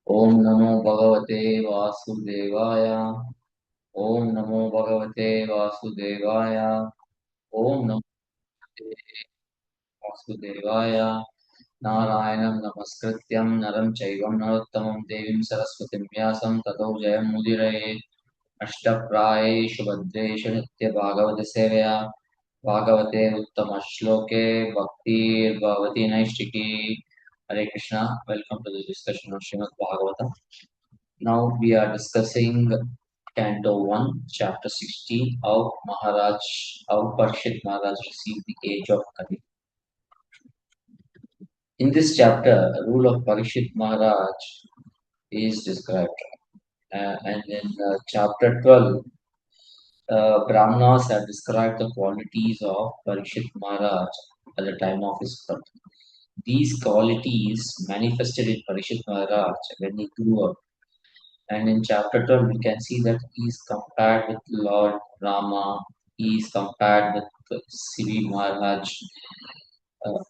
ओम नमो भगवते वासुदेवाय। ओम नमो भगवते वासुदेवाय। ओम नमो भगवते वासुदेवाय। नारायणं नमस्कृत्यं नरं चैव नरोत्तमं देवीं सरस्वतीं व्यासं ततो जयमुदीरये। अष्टप्रायेषु भद्रेषु नित्यभागवत सेवया भागवते उत्तमश्लोके भक्तिर्भवति नैष्टिकी। Hare Krishna, welcome to the discussion of Srimad Bhagavatam. Now we are discussing Canto 1, Chapter 16, how Parshit Maharaj received the age of Kali. In this chapter, the rule of Parshit Maharaj is described. And in Chapter 12, Brahmanas have described the qualities of Parishit Maharaj at the time of his birth. These qualities manifested in Parishit Maharaj when he grew up. And in chapter 12, we can see that he is compared with Lord Rama, he is compared with Sivi Maharaj. Uh,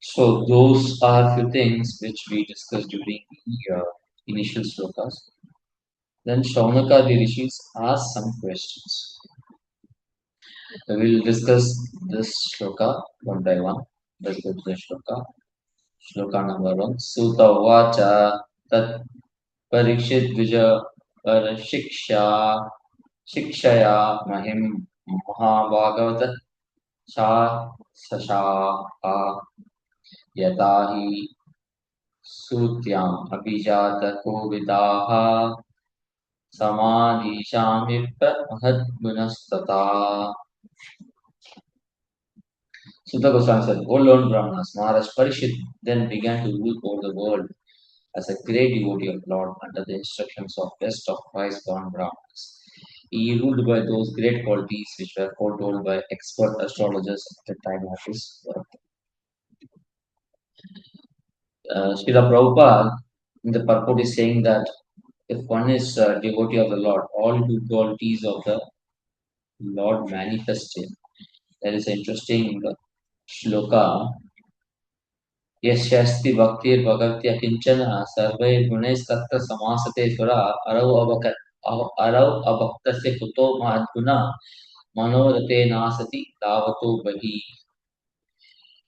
so, those are few things which we discussed during the initial slokas. Then Shaunaka the Rishis asked some questions. We will discuss this shloka one by one. Let's go to the shloka. Shloka number one. Suta Vacha Tat Parikshit Vija Shiksha Shikshaya Mahim Mahabhagavata Cha Sasha Yatahi Sutyam Abhijata Kovidaha Samadhishamipta Mahadgunastata. Sutta Goswami said, O Lord Brahmanas, Maharaj Parishit then began to rule over the world as a great devotee of Lord under the instructions of best of wise-born Brahmanas. He ruled by those great qualities which were foretold by expert astrologers at the time of his birth. Srila Prabhupada in the purport is saying that if one is a devotee of the Lord, all good qualities of the Lord manifest him. There is an interesting shloka. यस्यास्ति भक्तिर्भगवत्या किंचन सर्वैर्गुणैस्तत्र समासते सुरा अरौ अभक्तस्य कुतो महद्गुणा मनोरथे नासति तावतो बहि.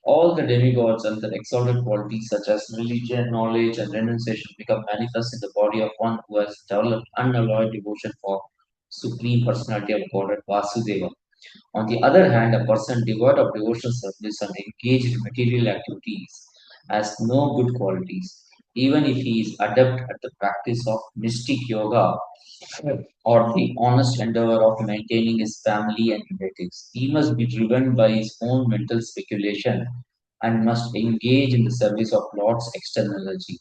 All the demigods and their exalted qualities such as religion, knowledge, and renunciation become manifest in the body of one who has developed unalloyed devotion for Supreme Personality of Godhead Vasudeva. On the other hand, a person devoid of devotional service and engaged in material activities has no good qualities, even if he is adept at the practice of mystic yoga or the honest endeavor of maintaining his family and relatives. He must be driven by his own mental speculation and must engage in the service of Lord's external energy.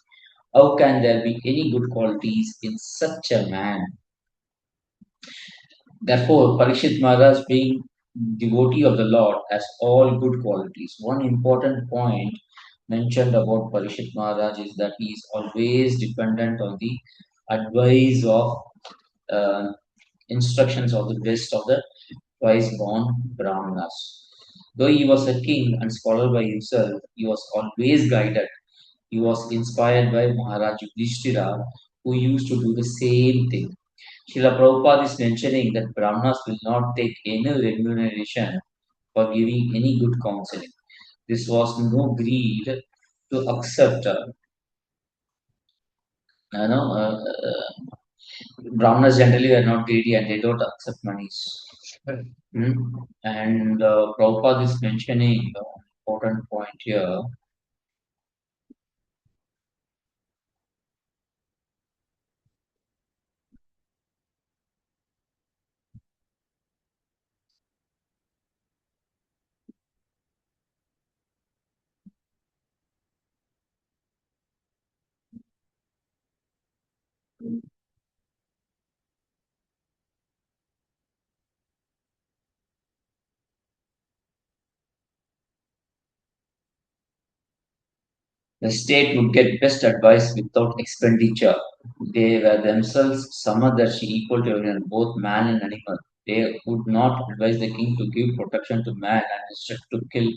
How can there be any good qualities in such a man? Therefore, Parikshit Maharaj, being devotee of the Lord, has all good qualities. One important point mentioned about Parikshit Maharaj is that he is always dependent on the advice of uh, instructions of the best of the wise-born Brahmanas. Though he was a king and scholar by himself, he was always guided. He was inspired by Maharaj Yudhishthira, who used to do the same thing. Srila Prabhupada is mentioning that Brahmanas will not take any remuneration for giving any good counseling. This was no greed to accept. You know, Brahmanas generally are not greedy and they don't accept monies. And Prabhupada is mentioning the important point here. The state would get best advice without expenditure. They were themselves Samadarshi equal to everyone, both man and animal. They would not advise the king to give protection to man and instead to kill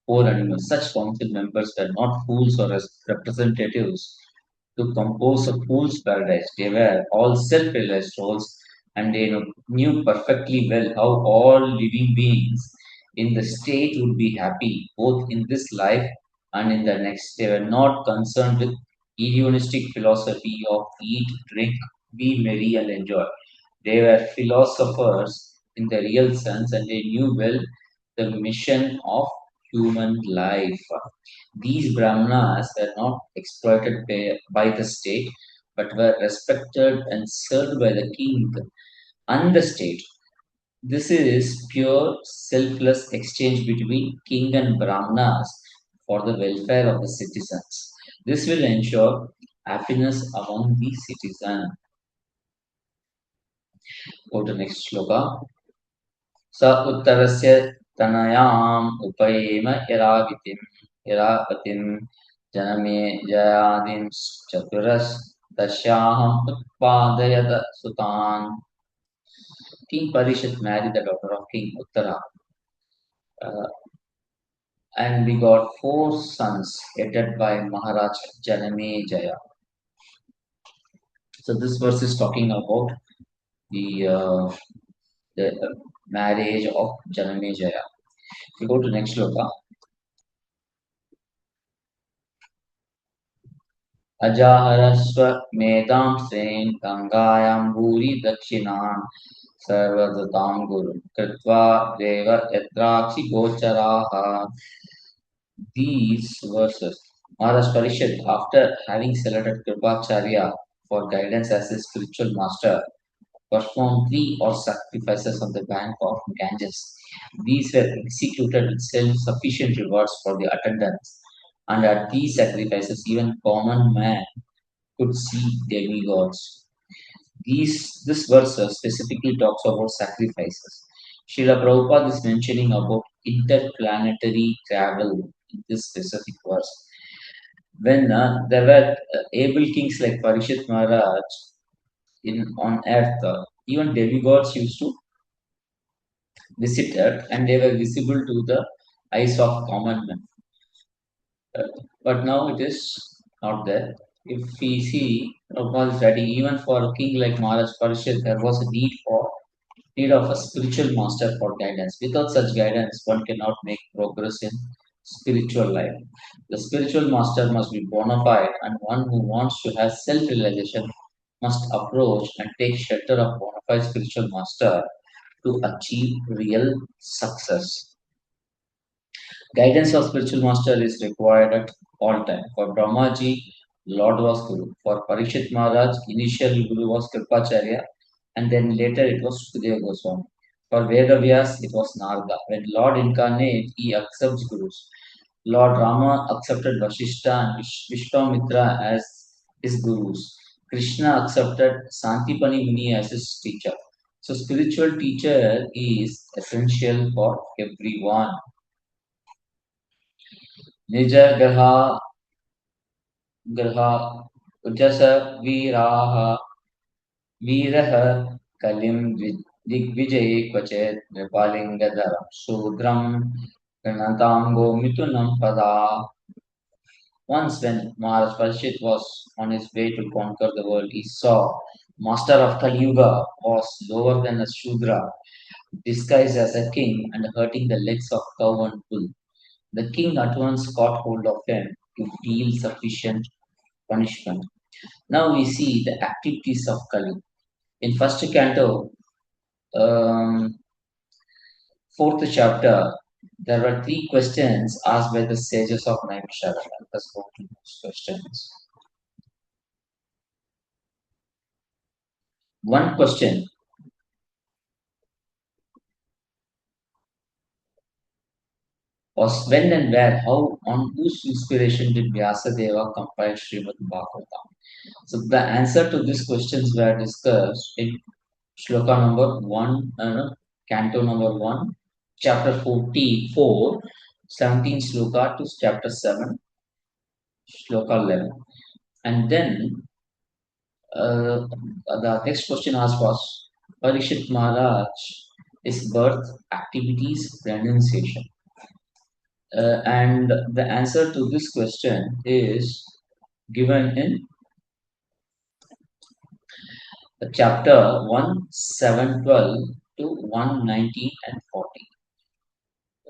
poor animals. Such council members were not fools or representatives to compose a fool's paradise. They were all self-realized souls, and they knew perfectly well how all living beings in the state would be happy, both in this life and in the next. They were not concerned with hedonistic philosophy of eat, drink, be merry, and enjoy. They were philosophers in the real sense, and they knew well the mission of human life. These Brahmanas were not exploited by the state, but were respected and served by the king and the state. This is pure selfless exchange between king and Brahmanas for the welfare of the citizens. This will ensure happiness among the citizens. Go to next shloka. स उत्तरस्य तनयाम् उपयेम इरापतिं जनमे जयादिं चतुरस्दशाहम् उत्पादयत सुतान्. King Parishit married the daughter of King Uttara, uh, and we got four sons headed by Maharaj Janame Jaya. So this verse is talking about the marriage of Janame Jaya. If you go to next sloka. अजाहरस्वमेधां श्रेन् गङ्गायां भूरि दक्षिणान् सर्वदतां गुरुं कृत्वा देव यत्राक्षि गोचराः. These verses, Maharaj Parishit, after having selected Kripacharya for guidance as his spiritual master, performed three or sacrifices on the bank of Ganges. These were executed with self-sufficient rewards for the attendants, and at these sacrifices, even common man could see demigods. This verse specifically talks about sacrifices. Srila Prabhupada is mentioning about interplanetary travel in this specific verse. When there were able kings like Parishit Maharaj on earth, even demigods used to visit earth, and they were visible to the eyes of common men. But now it is not there. If we see Prabhupada is writing, even for a king like Maharaj Parishit, there was a need of a spiritual master for guidance. Without such guidance, one cannot make progress in spiritual life. The spiritual master must be bona fide, and one who wants to have self-realization must approach and take shelter of bona fide spiritual master to achieve real success. Guidance of spiritual master is required at all time. For Brahmaji, Lord was Guru. For Parikshit Maharaj, initial Guru was Kripacharya, and then later it was Sukadeva Goswami. For Vedavyas, it was Narada. When Lord incarnate, he accepts Gurus. Lord Rama accepted Vashishta and Vishwamitra as his Gurus. Krishna accepted Santipani Muni as his teacher. So spiritual teacher is essential for everyone. निज ग्रह उजस वीराः वीरः कलिं दिग्विजये क्वचित् नृपालिङ्गधरं शूद्रं गणताङ्गो मिथुनं पदा. Once when Maharaj Parishit was on his way to conquer the world, he saw Master of Kali Yuga was lower than a Shudra, disguised as a king and hurting the legs of cow and bull. The king at once caught hold of him to deal sufficient punishment. Now we see the activities of Kali. In first canto, um, fourth chapter, there were three questions asked by the sages of Naimisharanya. Let's go to those questions. One question was when and where, how, on whose inspiration did Vyasadeva compile Srimad Bhagavatam? So the answer to these questions were discussed in Shloka number 1, Canto number 1, chapter 44, 17 Shloka to chapter 7, Shloka 11. And then the next question asked was Parishit Maharaj, his birth, activities, renunciation. And the answer to this question is given in chapter 1, 7, 12 to 119 and 40.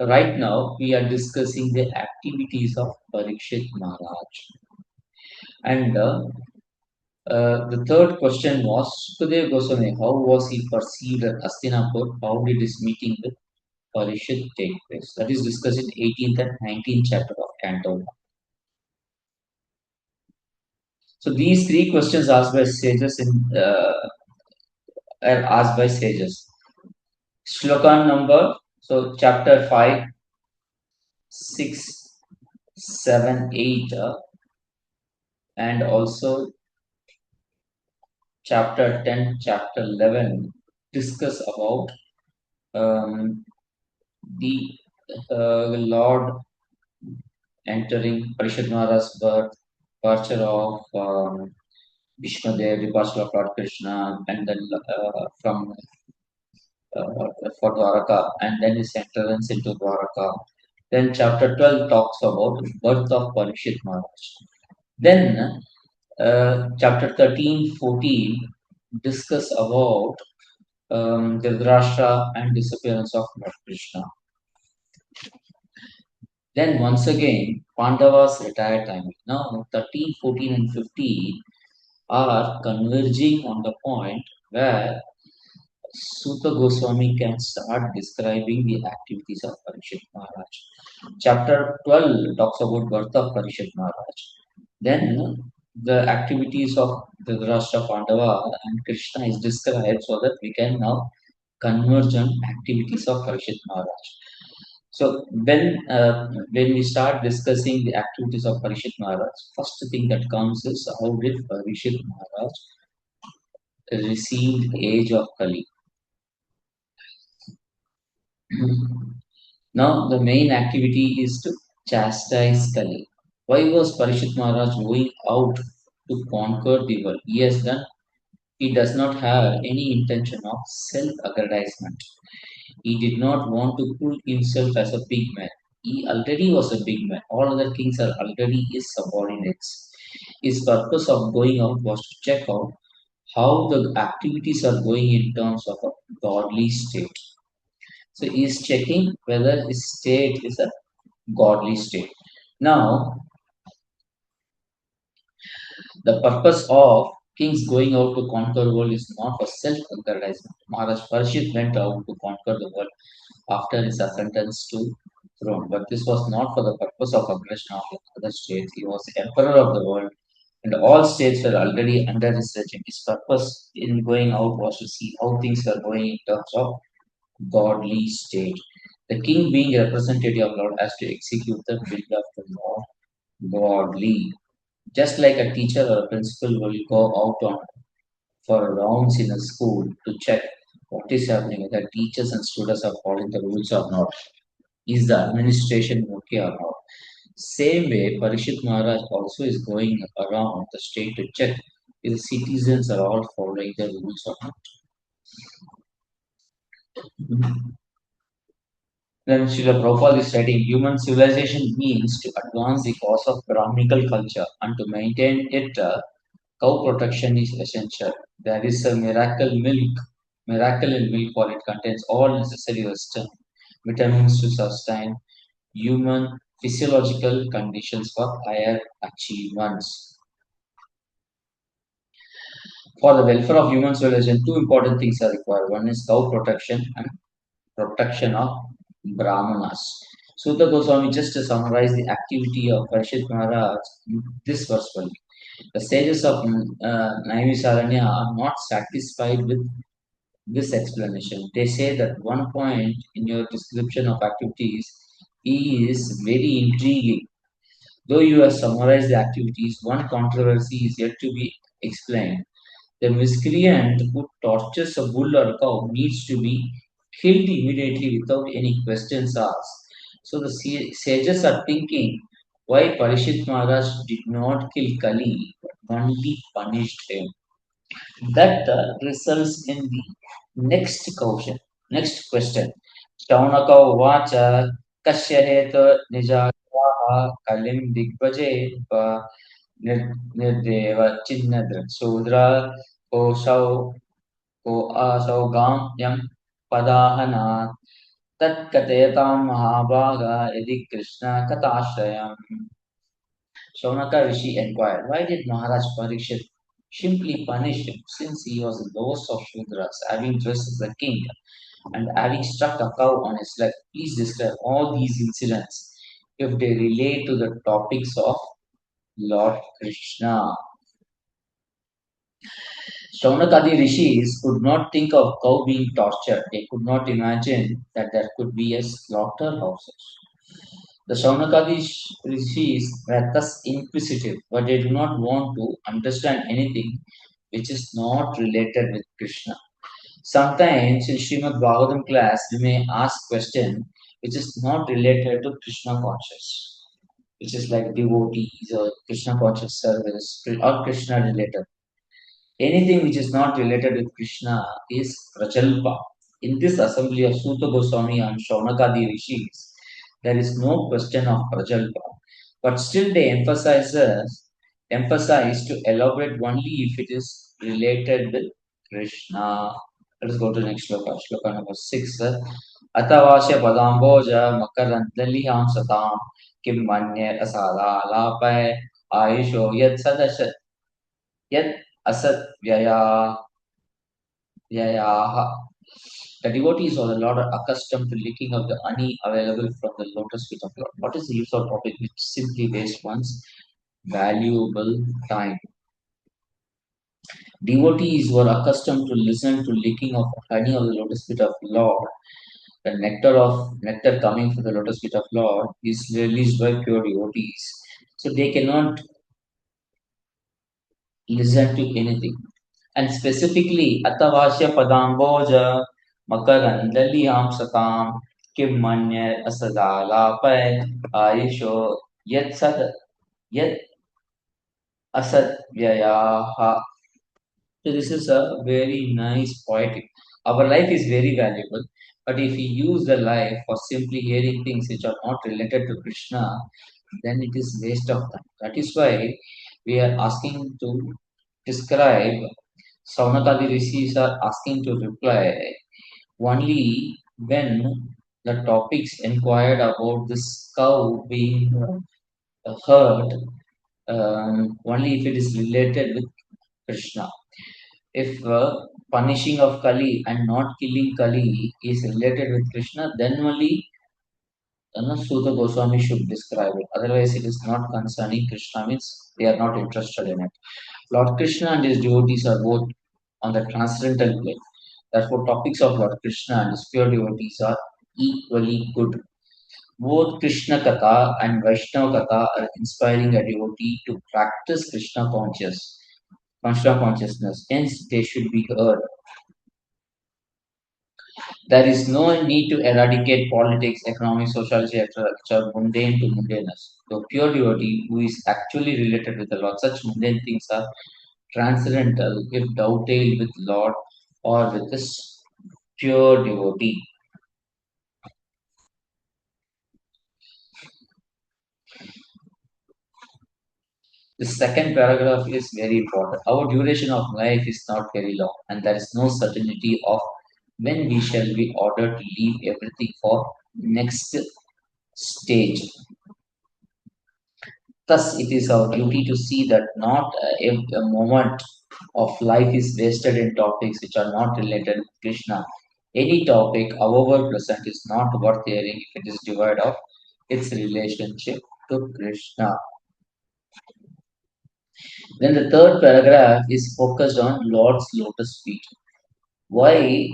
Right now, we are discussing the activities of Parikshit Maharaj. And the third question was Sukadeva Goswami, how was he perceived at Hastinapur? How did his meeting with Parikshit take place? That is discussed in 18th and 19th chapter of Canto 1. So these three questions are asked by sages. Shlokan number, so chapter 5, 6, 7, 8, and also chapter 10, chapter 11 discuss about the Lord entering Parishad Maharaj's birth, departure of Vishnudev, departure of Lord Krishna, and then from for Dwaraka, and then his entrance into Dwaraka. Then chapter 12 talks about birth of Parishit Maharaj. Then chapter 13, 14 discuss about Dhritarashtra and disappearance of Lord Krishna. Then once again, Pandavas retire time. Now 13, 14 and 15 are converging on the point where Suta Goswami can start describing the activities of Parishit Maharaj. Chapter 12 talks about birth of Parishit Maharaj. Then the activities of Dhritarashtra Pandava and Krishna is described so that we can now converge on activities of Parishit Maharaj. So when we start discussing the activities of Parishit Maharaj, first thing that comes is how did Parishit Maharaj receive the age of Kali? Now the main activity is to chastise Kali. Why was Parishit Maharaj going out to conquer the world? He does not have any intention of self-aggrandizement. He did not want to pull himself as a big man. He already was a big man. All other kings are already his subordinates. His purpose of going out was to check out how the activities are going in terms of a godly state. So he is checking whether his state is a godly state. Now, the purpose of kings going out to conquer the world is not for self-aggrandizement. Maharaj Parishit went out to conquer the world after his ascendance to throne. But this was not for the purpose of aggression of other states. He was the emperor of the world, and all states were already under his regime. His purpose in going out was to see how things were going in terms of godly state. The king, being representative of Lord, has to execute the will of the Lord godly. Just like a teacher or a principal will go out on for rounds in a school to check what is happening, whether teachers and students are following the rules or not. Is the administration okay or not? Same way, Parishit Maharaj also is going around the state to check if the citizens are all following the rules or not. Then Srila Prabhupada is writing, human civilization means to advance the cause of Brahminical culture and to maintain it, cow protection is essential. There is a miracle in milk for it contains all necessary Western vitamins to sustain human physiological conditions for higher achievements. For the welfare of human civilization, two important things are required. One is cow protection and protection of Brahmanas. Sutta Goswami just to summarize the activity of Parishit Maharaj in this verse only. The sages of Naimisaranya are not satisfied with this explanation. They say that one point in your description of activities is very intriguing. Though you have summarized the activities, one controversy is yet to be explained. The miscreant who tortures a bull or a cow needs to be killed immediately without any questions asked. So the sages are thinking why Parishit Maharaj did not kill Kali but only punished him. That results in the next question. Shaunaka Vacha Kashyaheta Nijagaha Kalim Digbaje Nirdeva Chinnadra Sudra Kosau को असौगाम्यं पदाहनात् तत्कथयतां महाभागा यदि Krishna कथाश्रयम्. Shaunaka Rishi inquired, why did Maharaj Parikshit simply punish him since he was the lowest of Shudras, having dressed as a king and having struck a cow on his leg? Please describe all these incidents if they relate to the topics of Lord Krishna. Shaunakadi rishis could not think of cow being tortured. They could not imagine that there could be a slaughterhouses. The Shaunakadi rishis were thus inquisitive, but they do not want to understand anything which is not related with Krishna. Sometimes in Srimad Bhagavatam class, we may ask question which is not related to Krishna conscious, which is like devotees or Krishna conscious service or Krishna related. Anything which is not related with Krishna is Prajalpa. In this assembly of Suta Goswami and Shaunakadi rishis, there is no question of Prajalpa. But still they emphasize to elaborate only if it is related with Krishna. Let us go to the next shloka, shloka number 6. Atavasya padamboja makarandaliham satam kim manye asala alapay ayusho yat asat vyayaha. The devotees of the Lord are accustomed to licking of the honey available from the lotus feet of Lord. What is the use of topic which simply wastes one's valuable time? Devotees were accustomed to listen to licking of honey of the lotus feet of Lord. The nectar coming from the lotus feet of Lord is released by pure devotees. So they cannot listen to anything. And specifically, Atavasya Padamboja Makarandaliyam Satam Kim Manya Asadalapai Ayisho Yet Sad Yet Asad Vyayaha. So this is a very nice poetic. Our life is very valuable, but if we use the life for simply hearing things which are not related to Krishna, then it is waste of time. That is why we are asking to describe. Saunakadi rishis are asking to reply only when the topics inquired about this cow being heard, only if it is related with Krishna. If punishing of Kali and not killing Kali is related with Krishna, then only Sutta Goswami should describe it. Otherwise, it is not concerning Krishna, means they are not interested in it. Lord Krishna and his devotees are both on the transcendental plane. Therefore, topics of Lord Krishna and his pure devotees are equally good. Both Krishna Katha and Vaishnava Katha are inspiring a devotee to practice Krishna consciousness. Hence, they should be heard. There is no need to eradicate politics, economics, sociology, etc., which are mundane to mundaneness. The pure devotee who is actually related with the Lord, such mundane things are transcendental if dovetailed with Lord or with this pure devotee. The second paragraph is very important. Our duration of life is not very long, and there is no certainty of when we shall be ordered to leave everything for next stage. Thus, it is our duty to see that not a moment of life is wasted in topics which are not related to Krishna. Any topic, however pleasant, is not worth hearing if it is devoid of its relationship to Krishna. Then the third paragraph is focused on Lord's lotus feet. Why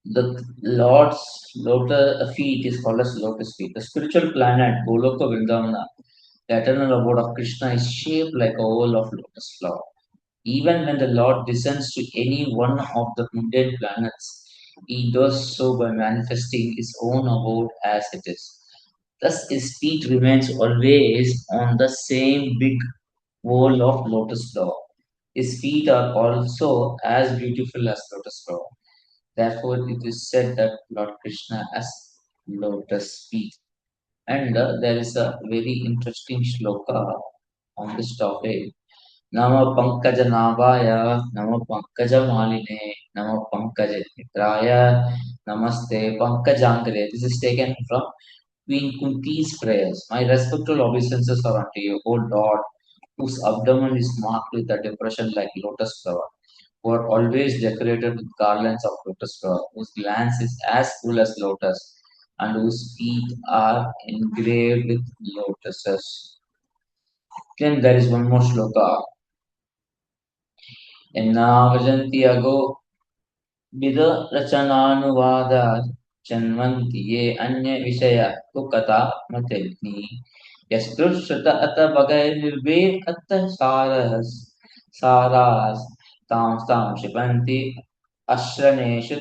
the Lord's lotus feet is called as lotus feet? The spiritual planet Goloka Vrindavana, the eternal abode of Krishna, is shaped like a oval of lotus flower. Even when the Lord descends to any one of the mundane planets, he does so by manifesting his own abode as it is. Thus, his feet remains always on the same big bowl of lotus flower. His feet are also as beautiful as lotus flower. Therefore, it is said that Lord Krishna has lotus feet. And there is a very interesting shloka on this topic. Nama Pankaja Nabaya, Nama Pankaja Maline, Namo Pankajamitraya Namaste Pankajankare. This is taken from Queen Kunti's prayers. My respectful obeisances are unto you, O Lord, whose abdomen is marked with a depression like lotus flower, who are always decorated with garlands of lotus flower, whose glance is as full as lotus, and whose feet are engraved with lotuses. Then there is one more shloka. Ennavajanti ago विदुरचनानुवादात् जन्वन्ति ये अन्यविषया कुकथामत्यग्नि यस्तुश्रुत अत भगैर्निर्वेद अतः सारास् तां तां क्षिपन्ति अश्रनेषु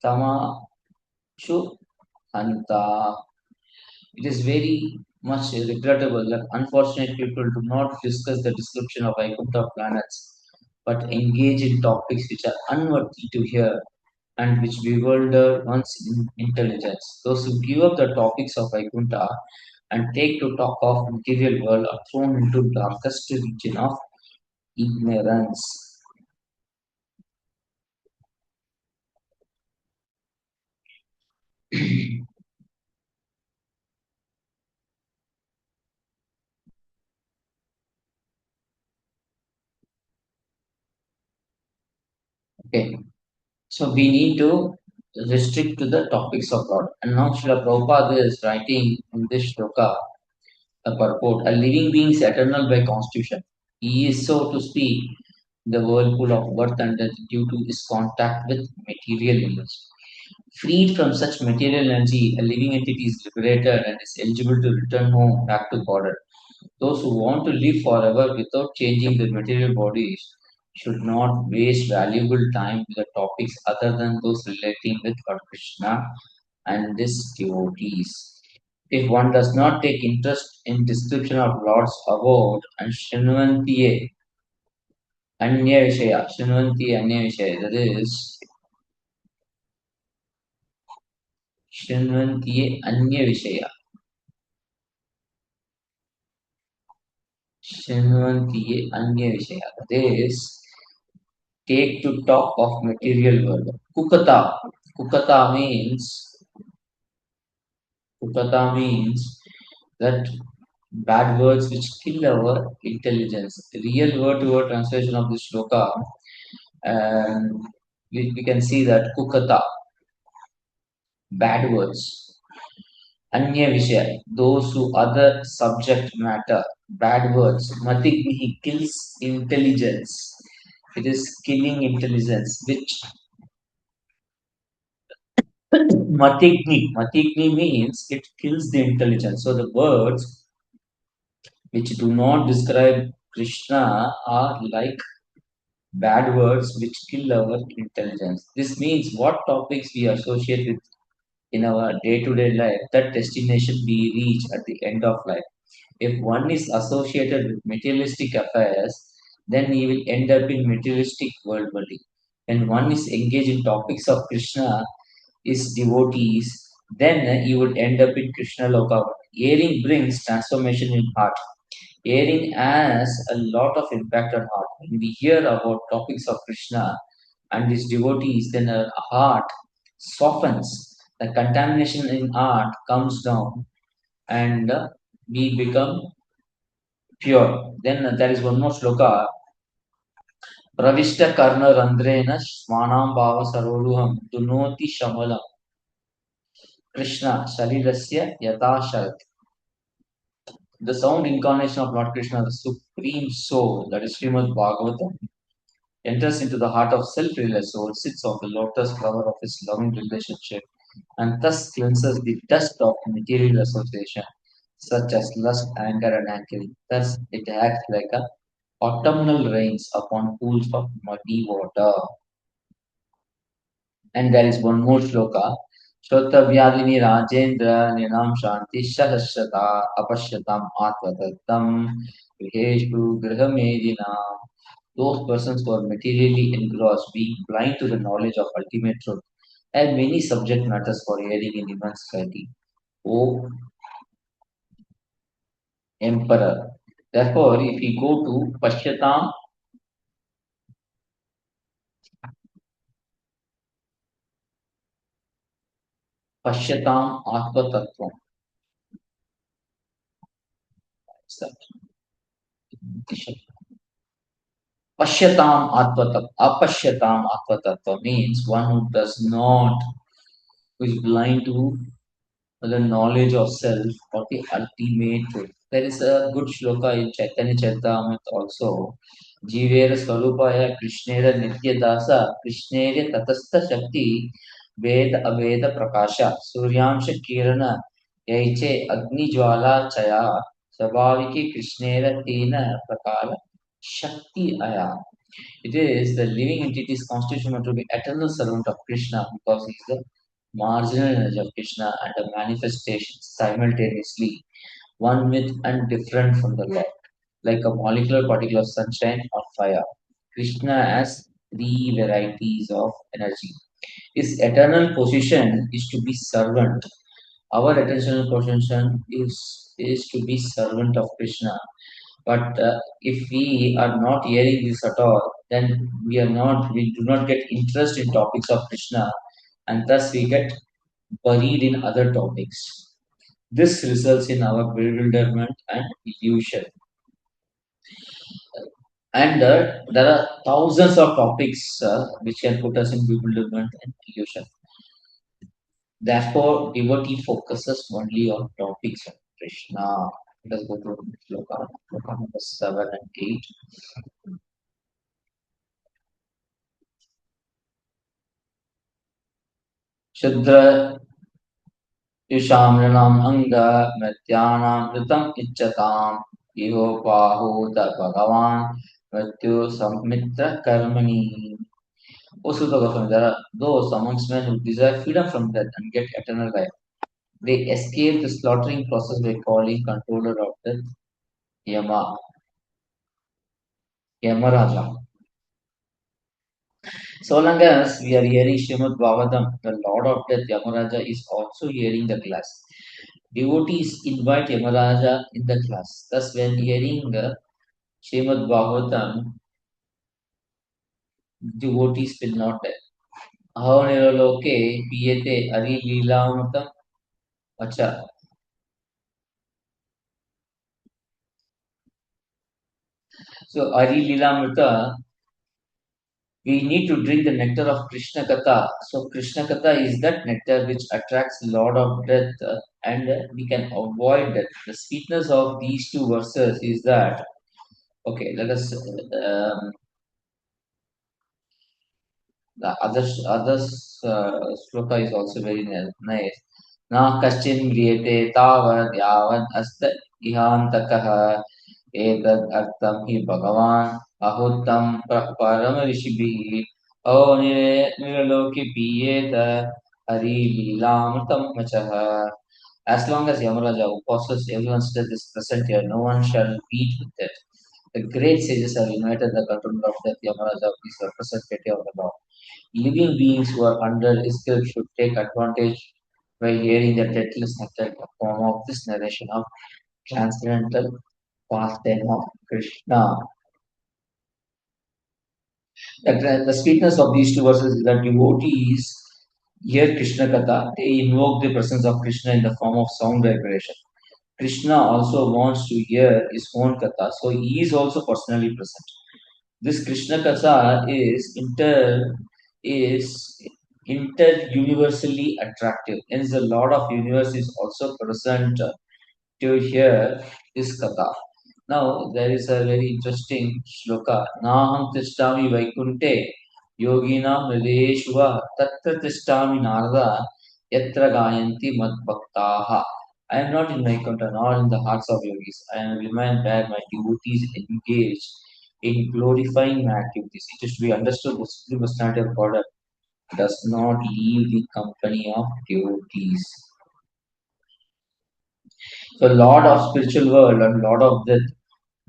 तमाशु हन्ता. It is very much regrettable that unfortunate people do not discuss the description of Vaikuntha planets, but engage in topics which are unworthy to hear and which bewilder one's intelligence. Those who give up the topics of Vaikuntha and take to talk of material world are thrown into darkest region of ignorance. Okay, so we need to restrict to the topics of God. And now Srila Prabhupada is writing in this shloka a purport. A living being is eternal by constitution. He is, so to speak, the whirlpool of birth and death due to his contact with material energy. Freed from such material energy, a living entity is liberated and is eligible to return home back to God. Those who want to live forever without changing their material bodies should not waste valuable time with the topics other than those relating with Lord Krishna and his devotees. If one does not take interest in description of Lord's abode and Shrinvantiye Anya Vishaya, that is Shrinvantiye Anya Vishaya, Shrinvantiye Anya Vishaya, that is take to talk of material world. Kukata. Kukata means Kukata means that bad words which kill our intelligence. The real word to word translation of this shloka, and we can see that Kukata, bad words. Anya Vishaya, those who other subject matter, bad words. Matigni kills intelligence. It is killing intelligence, which Matigni means it kills the intelligence. So the words which do not describe Krishna are like bad words which kill our intelligence. This means what topics we associate with in our day-to-day life, that destination we reach at the end of life. If one is associated with materialistic affairs, then he will end up in materialistic world only. When one is engaged in topics of Krishna, his devotees, then you would end up in Krishna Loka. Hearing brings transformation in heart. Hearing has a lot of impact on heart. When we hear about topics of Krishna and his devotees, then our heart softens. The contamination in heart comes down and we become pure. Then there is one more sloka. Pravishta karna randrena swanam bhava saroruham dunoti shamalam Krishna Shalilasya Yatha. The sound incarnation of Lord Krishna, the Supreme Soul, that is Srimad Bhagavatam, enters into the heart of self-realized soul, sits on the lotus flower of his loving relationship, and thus cleanses the dust of material association, such as lust, anger, and anxiety. Thus, it acts like a autumnal rains upon pools of muddy water. And there is one more shloka. Shrotavyadini Rajendra Ninam Shanti Sahasrata Apashyatam Atvatattam Griheshu Grihamedinam. Those persons who are materially engrossed, being blind to the knowledge of ultimate truth, have many subject matters for hearing in human society. O Emperor. Therefore, if we go to Pashyatam Pashyatam Atmatattvam. What's that? Pashyatam Atmatattva. Apashyatam Atmatattva means one who does not, who is blind to the knowledge of self or the ultimate truth. There is a good shloka in Chaitanya Charitamrita also. Jivera Swarupaya Krishnera Nityadasa Krishnera Tatastha Shakti Veda Aveda Prakasha Suryamsha Kirana Yaiche Agni Jwala Chaya Sabhaviki Krishnera Tena Prakara Shakti Aya. It is the living entity is constituted to be eternal servant of Krishna because he is the marginal energy of Krishna and a manifestation simultaneously, one with and different from the Lord, like a molecular particle of sunshine or fire. Krishna has three varieties of energy. His eternal position is to be servant. Our eternal position is to be servant of Krishna. But if we are not hearing this at all, then we do not get interest in topics of Krishna, and thus we get buried in other topics. This results in our bewilderment and illusion. And there are thousands of topics which can put us in bewilderment and illusion. Therefore, devotee focuses only on topics of Krishna. Let us go to sloka number 7 and 8. Shudra युषामृणाम् अंग मृत्यानां ऋतम् इच्छताम् इहोपाहूत भगवान् मृत्यु सम्मित्र कर्मणि. O Sutta Goswami, there are those amongst men who desire freedom from death and get eternal life. They escape the slaughtering process by calling controller of death Yama, Yamaraja. So long as we are hearing Srimad Bhagavatam, the Lord of Death, Yamaraja, is also hearing the class. Devotees invite Yamaraja in the class. Thus, when hearing Srimad Bhagavatam, devotees will not die. How niraloke piyate ari leelamatam. Acha. So, Ari Leelamrita, we need to drink the nectar of Krishna Katha. So, Krishna Katha is that nectar which attracts the Lord of Death and we can avoid that. The sweetness of these two verses is that, okay, let us the others sloka is also very nice. Na kaschin mriyate tavad yavan asta ihantakah etad artam hi bhagavan ahuttam param rishibhi niraloki piyeta hari leelamritam machaha. As long as Yamaraja, who causes everyone's death, is present here, no one shall beat with it. The great sages have united the control of death. Yamaraja is representative of the law. Living beings who are under his grip should take advantage by hearing the deathless nectar form of this narration of transcendental pastime of Krishna. The sweetness of these two verses is that devotees hear Krishna Katha, they invoke the presence of Krishna in the form of sound vibration. Krishna also wants to hear his own Katha, so he is also personally present. This Krishna Katha is inter universally attractive. Hence, the Lord of Universe is also present to hear this Katha. Now, there is a very interesting shloka. Naham tishtami vaikunte yoginam hridayeshva tatra tishtami narada yatra gayanti mad bhaktaha. I am not in Vaikuntha nor in the hearts of yogis. I am remain where my devotees engage in glorifying my activities. It is to be understood the supreme personality of God does not leave the company of devotees. So Lord of spiritual world and Lord of death,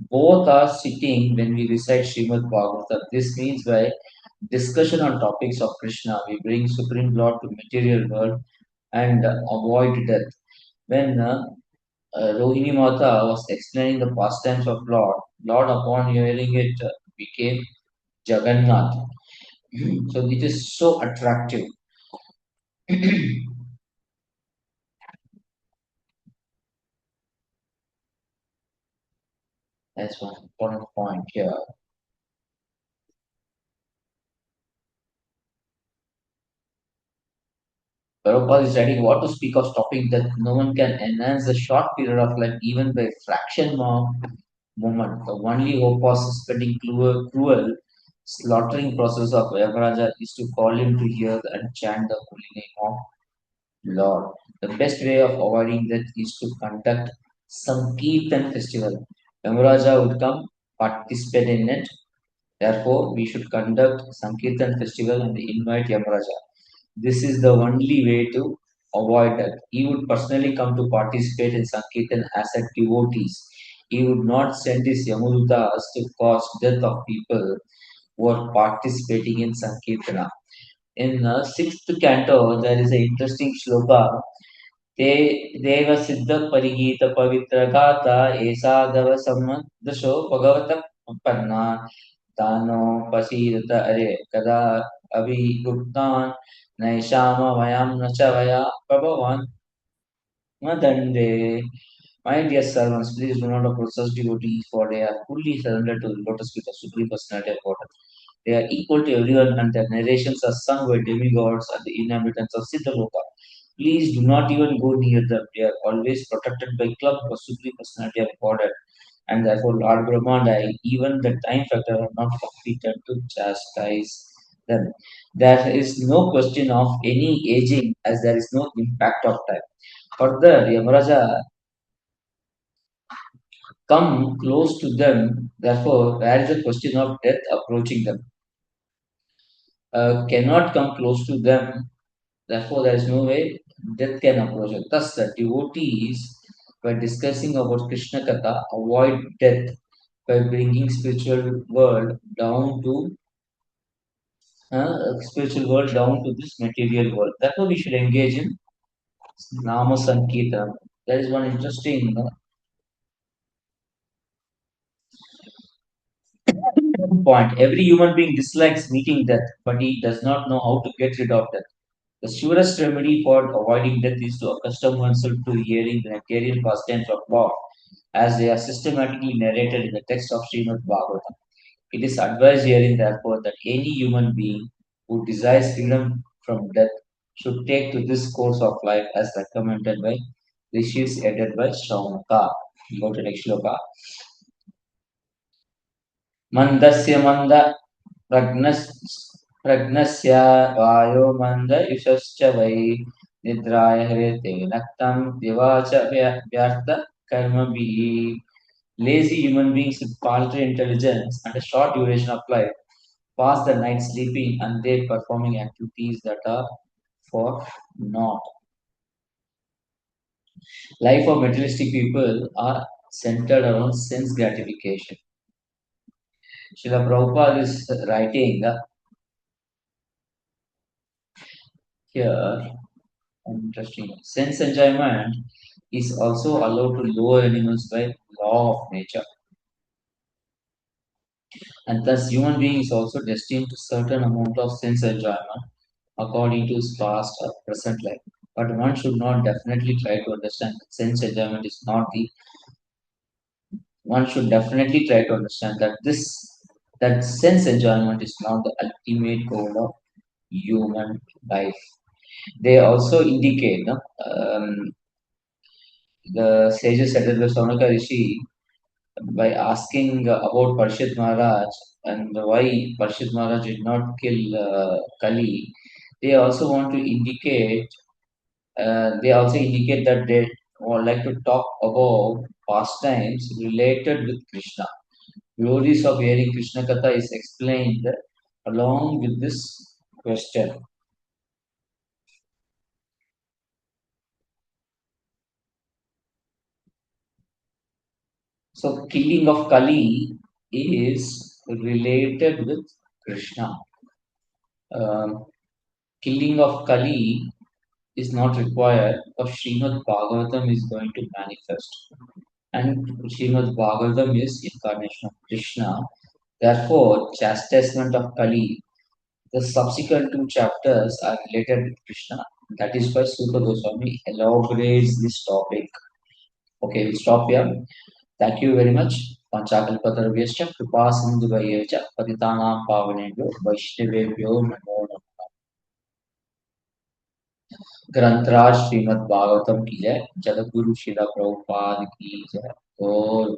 both are sitting when we recite Srimad Bhagavatam. This means by discussion on topics of Krishna, we bring Supreme Lord to material world and avoid death. When Rohini Mata was explaining the pastimes of Lord upon hearing it became Jagannath. So it is so attractive. That's one important point here. Prabhupada is writing what to speak of stopping that no one can enhance the short period of life even by fraction of moment. The only hope of suspending cruel slaughtering process of Yamaraja is to call him to hear and chant the holy name of Lord. The best way of avoiding that is to conduct some Kirtan festival. Yamaraja would come participate in it. Therefore, we should conduct Sankirtan festival and invite Yamaraja. This is the only way to avoid that. He would personally come to participate in Sankirtan as a devotees. He would not send his Yamudutas to cause death of people who are participating in Sankirtana. In the sixth canto, there is an interesting shloka. ते देवसिद्ध परिगीत पवित्र गाता ऐसा दव दशो भगवत पन्ना तानो पसीदत अरे कदा अभिगुप्तान नैषाम वयम न च वया प्रभवान Madande. My dear servants, please do not approach such devotees, for they are fully surrendered to the lotus feet of Supreme Personality of Godhead. They are equal to everyone, and their narrations are sung by demigods and the inhabitants of Siddhaloka. Please do not even go near them. They are always protected by club of Supreme Personality of Godhead, and therefore Lord Brahma and I, even the time factor, are not competent to chastise them. There is no question of any aging, as there is no impact of time. Further, Yamaraja come close to them, therefore there is a question of death approaching them. Cannot come close to them, therefore there is no way death can approach it. Thus, the devotees, by discussing about Krishna Katha, avoid death by bringing spiritual world down to this material world. Therefore, we should engage in Nama Sankirtan. There is one interesting point. Every human being dislikes meeting death, but he does not know how to get rid of death. The surest remedy for avoiding death is to accustom oneself to hearing the nectarian pastimes of God, as they are systematically narrated in the text of Srimad Bhagavatam. It is advised herein, therefore, that any human being who desires freedom from death should take to this course of life as recommended by Rishis, aided by Shaunaka. Go to next shloka. Mandasya manda प्रज्ञस् प्रज्ञस्य वायो मन्दयुषश्च वै निद्राय हृते नक्तं दिवाच व्यर्थ कर्मभिः. Lazy human beings with paltry intelligence and a short duration of life pass the night sleeping and they performing activities that are for naught. Life of materialistic people are centered around sense gratification. Srila Prabhupada is writing here. Interesting. Sense enjoyment is also allowed to lower animals by law of nature. And thus human being is also destined to certain amount of sense enjoyment according to his past or present life. But one should not definitely try to understand that sense enjoyment is not the one should definitely try to understand that sense enjoyment is not the ultimate goal of human life. They also indicate the sages said that the Saunaka Rishi by asking about Parshit Maharaj and why Parshit Maharaj did not kill Kali, they also want to indicate. They also indicate that they would like to talk about pastimes related with Krishna. Glories of hearing Krishna Katha is explained along with this question. So, killing of Kali is related with Krishna. Um, Killing of Kali is not required because Srimad Bhagavatam is going to manifest. And Srimad Bhagavatam is incarnation of Krishna. Therefore, chastisement of Kali, the subsequent two chapters are related with Krishna. That is why Suta Goswami elaborates this topic. Okay, we'll stop here. Thank you very much. पंचाकल्पतरुभ्यश्च कृपा सिन्धुभ्यः च पतितानां पावनेभ्यो वैष्णवेभ्यो नमो नमः। ग्रंथराज श्रीमद् भागवतम की जय। जगत गुरु श्रीला प्रभुपाद की जय। और